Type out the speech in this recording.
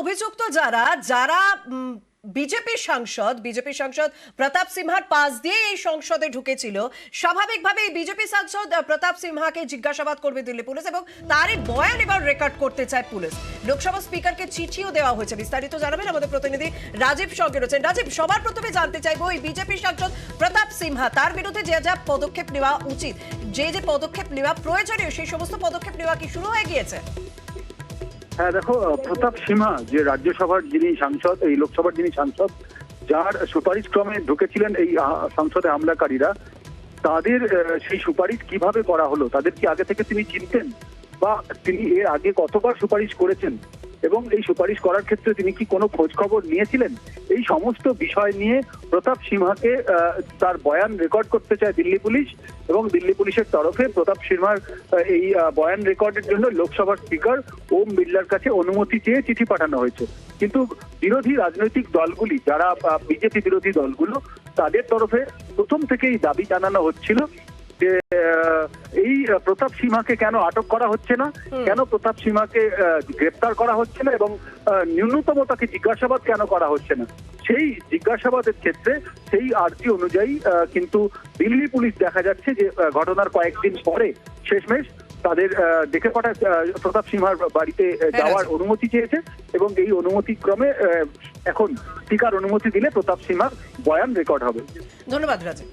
অভিযুক্ত যারা যারা বিজেপি সাংসদ প্রতাপ সিনহার পাশ দিয়ে এই সংসদে ঢুকেছিল, স্বাভাবিকভাবে এই বিজেপি সাংসদ প্রতাপ সিনহাকে জিজ্ঞাসাবাদ করবে দিল্লি পুলিশ এবং তারই বয়ান এবার রেকর্ড করতে চায় পুলিশ। লোকসভা স্পিকারকে চিঠিও দেওয়া হয়েছে। বিস্তারিত জানাবেন আমাদের প্রতিনিধি রাজীব সঙ্গে রয়েছেন। রাজীব, সবার প্রথমে জানতে চাইবো এই বিজেপি সাংসদ প্রতাপ সিনহা, তার বিরুদ্ধে যে যা পদক্ষেপ নেওয়া উচিত, যে পদক্ষেপ নেওয়া প্রয়োজনীয়, সেই সমস্ত পদক্ষেপ নেওয়া কি শুরু হয়ে গিয়েছে? হ্যাঁ দেখো, প্রতাপ সিনহা যে রাজ্যসভার যিনি সাংসদ, এই লোকসভার যিনি সাংসদ, যার সুপারিশ ক্রমে ঢুকেছিলেন এই সংসদে হামলাকারীরা, তাদের সেই সুপারিশ কিভাবে করা হলো, তাদের কি আগে থেকে তিনি চিনতেন, বা তিনি এর আগে কতবার সুপারিশ করেছেন এবং এই সুপারিশ করার ক্ষেত্রে তিনি কি কোনো খোঁজ খবর নিয়েছিলেন, এই সমস্ত বিষয় নিয়ে প্রতাপ সিনহাকে তার বয়ান রেকর্ড করতে চায় দিল্লি পুলিশ। এবং দিল্লি পুলিশের তরফে প্রতাপ সিনহার এই বয়ান রেকর্ডের জন্য লোকসভার স্পিকার ওম বিড়লার কাছে অনুমতি চেয়ে চিঠি পাঠানো হয়েছে। কিন্তু বিরোধী রাজনৈতিক দলগুলি, যারা বিজেপি বিরোধী দলগুলো, তাদের তরফে প্রথম থেকেই দাবি জানানো হচ্ছিল যে এই প্রতাপ সিনহাকে কেন আটক করা হচ্ছে না, কেন প্রতাপ সিনহাকে গ্রেপ্তার করা হচ্ছে না, এবং ন্যূনতম তাকে জিজ্ঞাসাবাদ কেন করা হচ্ছে না। সেই জিজ্ঞাসাবাদের ক্ষেত্রে সেই আর্জি অনুযায়ী কিন্তু দিল্লি পুলিশ দেখা যাচ্ছে যে ঘটনার কয়েকদিন পরে শেষমেশ তাদের ডেকে পাঠায় প্রতাপ সিনহার বাড়িতে যাওয়ার অনুমতি চেয়েছে এবং এই অনুমতি ক্রমে এখন স্পিকার অনুমতি দিলে প্রতাপ সিনহার বয়ান রেকর্ড হবে। ধন্যবাদ রাজীব।